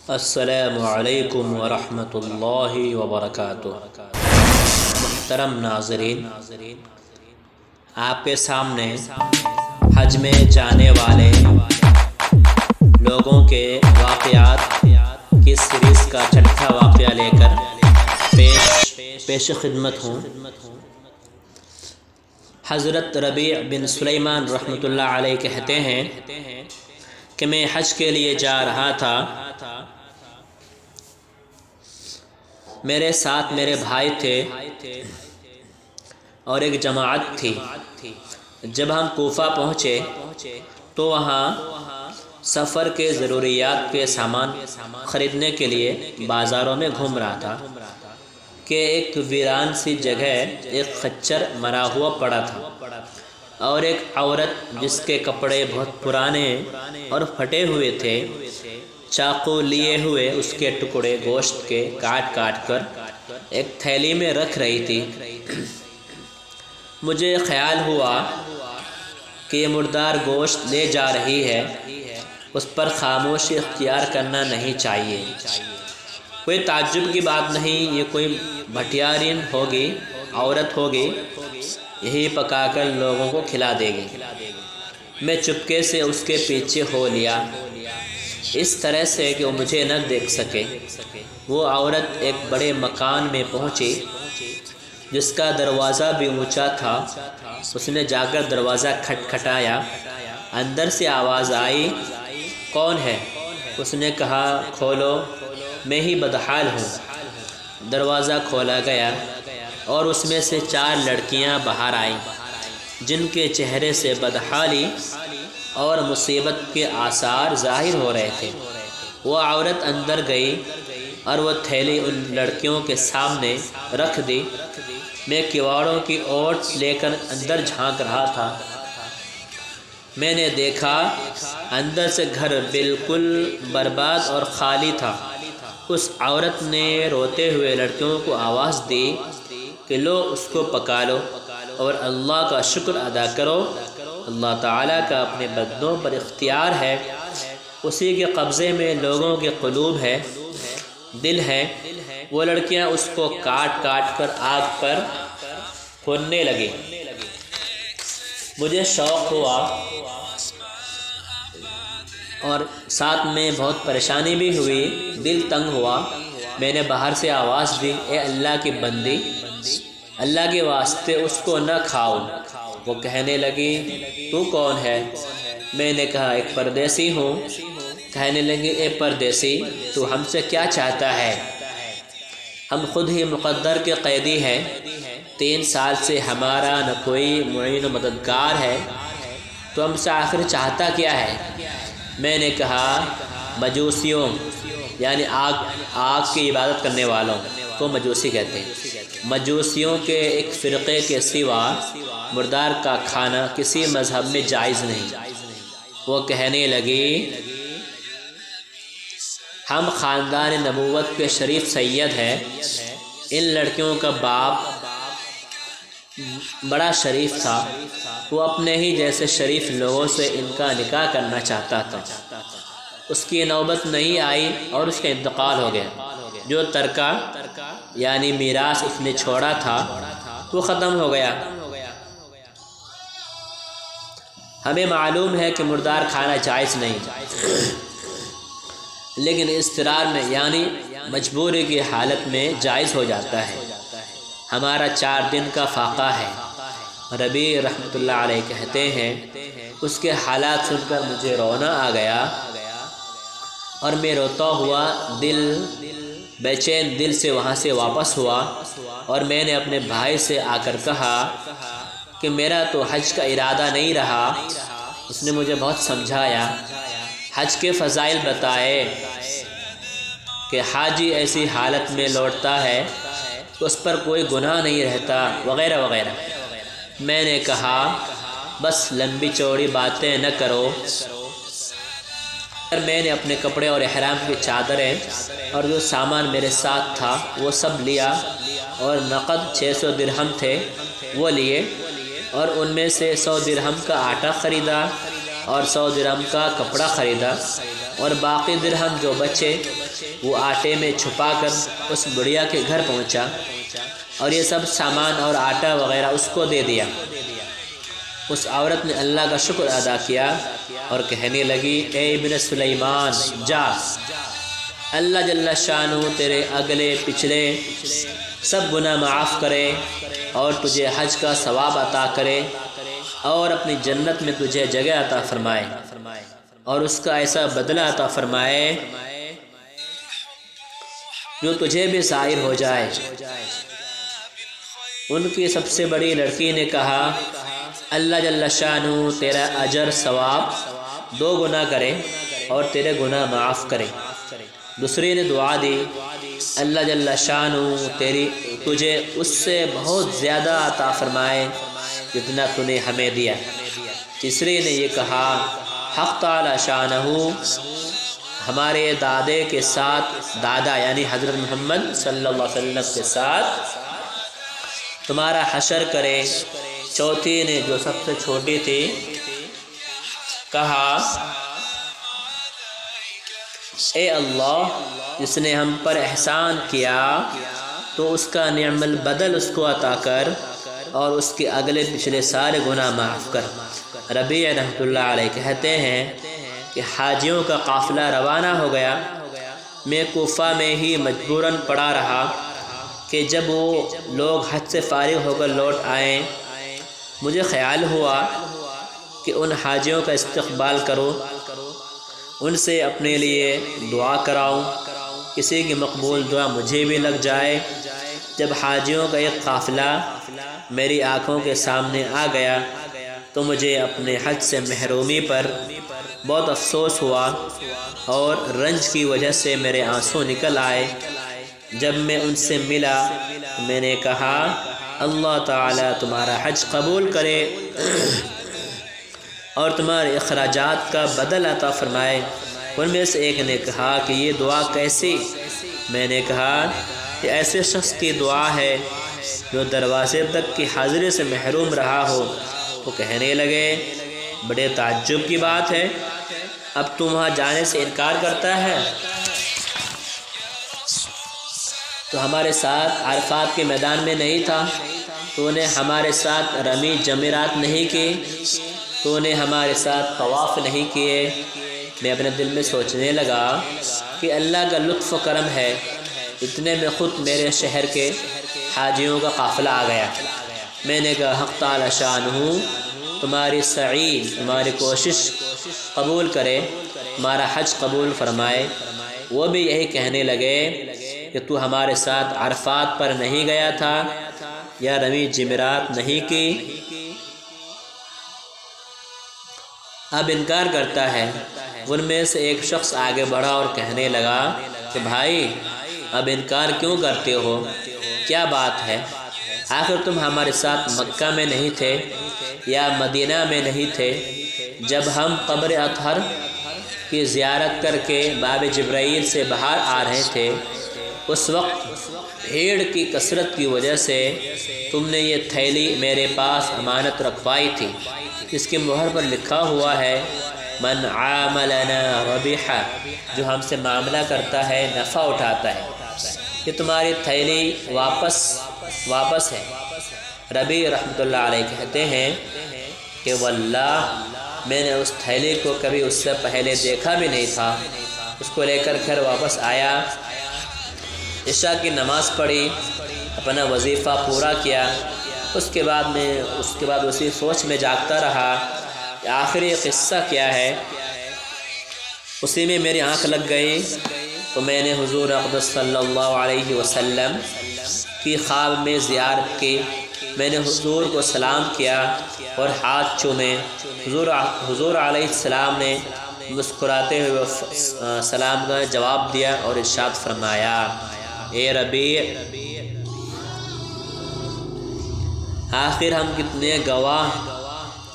السلام علیکم ورحمۃ اللہ وبرکاتہ۔ محترم ناظرین، آپ کے سامنے حج میں جانے والے لوگوں کے واقعات کی سیریز کا چھٹا واقعہ لے کر پیش خدمت ہوں۔ حضرت ربیع بن سلیمان رحمۃ اللہ علیہ کہتے ہیں کہ میں حج کے لیے جا رہا تھا، میرے ساتھ میرے بھائی تھے اور ایک جماعت تھی۔ جب ہم کوفہ پہنچے تو وہاں سفر کے ضروریات کے سامان خریدنے کے لیے بازاروں میں گھوم رہا تھا کہ ایک ویران سی جگہ ایک خچر مرا ہوا پڑا تھا اور ایک عورت جس کے کپڑے بہت پرانے اور پھٹے ہوئے تھے، چاقو لیے ہوئے اس کے ٹکڑے گوشت کے کاٹ کر ایک تھیلی میں رکھ رہی تھی۔ مجھے خیال ہوا کہ یہ مردار گوشت لے جا رہی ہے، اس پر خاموشی اختیار کرنا نہیں چاہیے۔ کوئی تعجب کی بات نہیں، یہ کوئی بھٹیارین ہوگی، عورت ہوگی، یہی پکا کر لوگوں کو کھلا دے گی۔ میں چپکے سے اس کے پیچھے ہو لیا، اس طرح سے کہ وہ مجھے نہ دیکھ سکے۔ وہ عورت ایک بڑے مکان میں پہنچی جس کا دروازہ بھی اونچا تھا۔ اس نے جا کر دروازہ کھٹکھٹایا، اندر سے آواز آئی، کون ہے؟ اس نے کہا، کھولو، میں ہی بدحال ہوں۔ دروازہ کھولا گیا اور اس میں سے 4 لڑکیاں باہر آئیں جن کے چہرے سے بدحالی اور مصیبت کے آثار ظاہر ہو رہے تھے۔ وہ عورت اندر گئی اور وہ تھیلی ان لڑکیوں کے سامنے رکھ دی۔ میں کواڑوں کی اوٹ لے کر اندر جھانک رہا تھا۔ میں نے دیکھا اندر سے گھر بالکل برباد اور خالی تھا۔ اس عورت نے روتے ہوئے لڑکیوں کو آواز دی کہ لو، اس کو پکا لو اور اللہ کا شکر ادا کرو۔ اللہ تعالیٰ کا اپنے بندوں پر اختیار ہے، اسی کے قبضے میں لوگوں کے قلوب ہے، دل ہے۔ وہ لڑکیاں اس کو کاٹ کر آگ پر بھوننے لگیں۔ مجھے شوق ہوا اور ساتھ میں بہت پریشانی بھی ہوئی، دل تنگ ہوا۔ میں نے باہر سے آواز دی، اے اللہ کی بندی، اللہ کے واسطے اس کو نہ کھاؤ۔ وہ کہنے لگی، تو کون ہے؟ میں نے کہا، ایک پردیسی ہوں۔ کہنے لگی، اے پردیسی، تو ہم سے کیا چاہتا ہے؟ ہم خود ہی مقدر کے قیدی ہیں، 3 سال سے ہمارا نہ کوئی معین و مددگار ہے، تو ہم سے آخر چاہتا کیا ہے؟ میں نے کہا، مجوسیوں، یعنی آگ کی عبادت کرنے والوں کو مجوسی کہتے ہیں، مجوسیوں کے ایک فرقے کے سوا مردار کا کھانا کسی مذہب میں جائز نہیں۔ وہ کہنے لگی، ہم خاندان نبوت کے شریف سید ہیں، ان لڑکیوں کا باپ بڑا شریف تھا، وہ اپنے ہی جیسے شریف لوگوں سے ان کا نکاح کرنا چاہتا تھا۔ اس کی نوبت نہیں آئی اور اس کا انتقال ہو گیا۔ جو ترکہ یعنی میراث اس نے چھوڑا تھا وہ ختم ہو گیا۔ ہمیں معلوم ہے کہ مردار کھانا جائز نہیں، لیکن اضطرار میں یعنی مجبوری کی حالت میں جائز ہو جاتا ہے۔ ہمارا 4 دن کا فاقہ ہے۔ ربیع رحمۃ اللہ علیہ کہتے ہیں، اس کے حالات سن کر مجھے رونا آ گیا اور میں روتا ہوا بے چین دل سے وہاں سے واپس ہوا اور میں نے اپنے بھائی سے آ کر کہا کہ میرا تو حج کا ارادہ نہیں رہا۔ اس نے مجھے بہت سمجھایا، حج کے فضائل بتائے کہ حاجی ایسی حالت میں لوٹتا ہے تو اس پر کوئی گناہ نہیں رہتا، وغیرہ وغیرہ۔ میں نے کہا، بس لمبی چوڑی باتیں نہ کرو۔ میں نے اپنے کپڑے اور احرام کی چادریں اور جو سامان میرے ساتھ تھا وہ سب لیا اور نقد 600 درہم تھے وہ لیے اور ان میں سے 100 درہم کا آٹا خریدا اور 100 درہم کا کپڑا خریدا، اور باقی درہم جو بچے وہ آٹے میں چھپا کر اس بڑھیا کے گھر پہنچا، اور یہ سب سامان اور آٹا وغیرہ اس کو دے دیا۔ اس عورت نے اللہ کا شکر ادا کیا اور کہنے لگی، اے ابن سلیمان، جا، اللہ جل شانہ تیرے اگلے پچھلے سب گناہ معاف کرے اور تجھے حج کا ثواب عطا کرے اور اپنی جنت میں تجھے جگہ عطا فرمائے اور اس کا ایسا بدلہ عطا فرمائے جو تجھے بھی ظاہر ہو جائے۔ ان کی سب سے بڑی لڑکی نے کہا، اللہ جل شانہ تیرا اجر ثواب 2 گنا کرے اور تیرے گناہ معاف کرے۔ دوسری نے دعا دی، اللہ جل شانہ تجھے اس سے بہت زیادہ عطا فرمائے جتنا تو نے ہمیں دیا۔ تیسری نے یہ کہا، حق تعالی شانہ ہمارے دادے کے ساتھ، دادا یعنی حضرت محمد صلی اللہ علیہ وسلم کے ساتھ تمہارا حشر کرے۔ چوتھی نے جو سب سے چھوٹی تھی کہا، اے اللہ، جس نے ہم پر احسان کیا تو اس کا نعم البدل اس کو عطا کر اور اس کے اگلے پچھلے سارے گناہ معاف کر۔ ربیع رحمۃ اللہ علیہ کہتے ہیں کہ حاجیوں کا قافلہ روانہ ہو گیا، میں کوفہ میں ہی مجبوراً پڑا رہا کہ جب وہ لوگ حج سے فارغ ہو کر لوٹ آئیں، مجھے خیال ہوا کہ ان حاجیوں کا استقبال کروں، ان سے اپنے لیے دعا کراؤں، کسی کی مقبول دعا مجھے بھی لگ جائے۔ جب حاجیوں کا ایک قافلہ میری آنکھوں کے سامنے آ گیا تو مجھے اپنے حج سے محرومی پر بہت افسوس ہوا اور رنج کی وجہ سے میرے آنسو نکل آئے۔ جب میں ان سے ملا میں نے کہا، اللہ تعالیٰ تمہارا حج قبول کرے اور تمہارے اخراجات کا بدل عطا فرمائے۔ ان میں سے ایک نے کہا کہ یہ دعا کیسی؟ میں نے کہا کہ ایسے شخص کی دعا ہے جو دروازے تک کی حاضری سے محروم رہا ہو۔ وہ کہنے لگے، بڑے تعجب کی بات ہے، اب تم وہاں جانے سے انکار کرتا ہے؟ تو ہمارے ساتھ عرفات کے میدان میں نہیں تھا، تو نے ہمارے ساتھ رمی جمرات نہیں کی، تو نے ہمارے ساتھ طواف نہیں کیے۔ میں اپنے دل میں سوچنے لگا کہ اللہ کا لطف و کرم ہے، اتنے میں خود میرے شہر کے حاجیوں کا قافلہ آ گیا۔ میں نے کہا، حق تعالی شانہ تمہاری سعی، تمہاری کوشش قبول کرے، تمہارا حج قبول فرمائے۔ وہ بھی یہی کہنے لگے کہ تو ہمارے ساتھ عرفات پر نہیں گیا تھا یا رمی جمرات نہیں کی، اب انکار کرتا ہے۔ ان میں سے ایک شخص آگے بڑھا اور کہنے لگا کہ بھائی، اب انکار کیوں کرتے ہو؟ کیا بات ہے؟ آخر تم ہمارے ساتھ مکہ میں نہیں تھے یا مدینہ میں نہیں تھے جب ہم قبر اطہر کی زیارت کر کے باب جبرائیل سے باہر آ رہے تھے؟ اس وقت بھیڑ کی کثرت کی وجہ سے تم نے یہ تھیلی میرے پاس امانت رکھوائی تھی، اس کی مہر پر لکھا ہوا ہے، من عاملنا ربیحا، جو ہم سے معاملہ کرتا ہے نفع اٹھاتا ہے۔ یہ تمہاری تھیلی واپس ہے۔ ربیع رحمۃ اللہ علیہ کہتے ہیں کہ واللہ میں نے اس تھیلی کو کبھی اس سے پہلے دیکھا بھی نہیں تھا۔ اس کو لے کر گھر واپس آیا، عشاء کی نماز پڑھی، اپنا وظیفہ پورا کیا۔ اس کے بعد اسی سوچ میں جاگتا رہا کہ آخری قصہ کیا ہے۔ اسی میں میری آنکھ لگ گئی تو میں نے حضور اقدس صلی اللہ علیہ وسلم کی خواب میں زیارت کی۔ میں نے حضور کو سلام کیا اور ہاتھ چومے۔ حضور علیہ السلام نے مسکراتے ہوئے سلام کا جواب دیا اور ارشاد فرمایا، اے ربیع، آخر ہم کتنے گواہ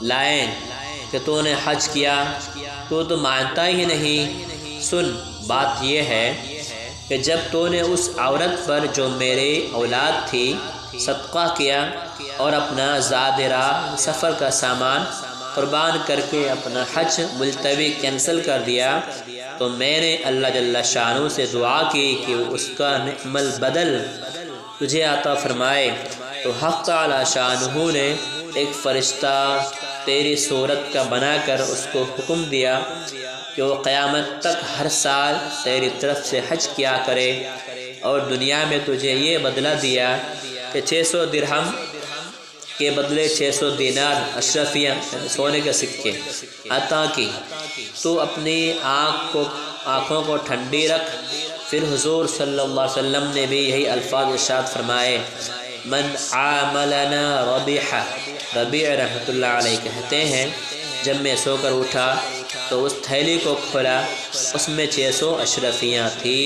لائیں کہ تو نے حج کیا، تو مانتا ہی نہیں۔ سن، بات یہ ہے کہ جب تو نے اس عورت پر جو میرے اولاد تھی صدقہ کیا اور اپنا زاد راہ سفر کا سامان قربان کر کے اپنا حج ملتوی کینسل کر دیا تو میں نے اللہ جل شانہ سے دعا کی کہ وہ اس کا نعم البدل تجھے عطا فرمائے۔ تو حق تعالی شانہ نے ایک فرشتہ تیری صورت کا بنا کر اس کو حکم دیا کہ وہ قیامت تک ہر سال تیری طرف سے حج کیا کرے، اور دنیا میں تجھے یہ بدلہ دیا کہ 600 درہم کے بدلے 600 دینار اشرفیہ سونے کے سکے عطا کی۔ تو اپنی آنکھوں کو ٹھنڈی رکھ۔ پھر حضور صلی اللہ علیہ وسلم نے بھی یہی الفاظ ارشاد فرمائے، من عاملنا ربیح، ربیع رحمۃ اللہ علیہ کہتے ہیں جب میں سو کر اٹھا تو اس تھیلی کو کھولا، اس میں 600 اشرفیاں تھی۔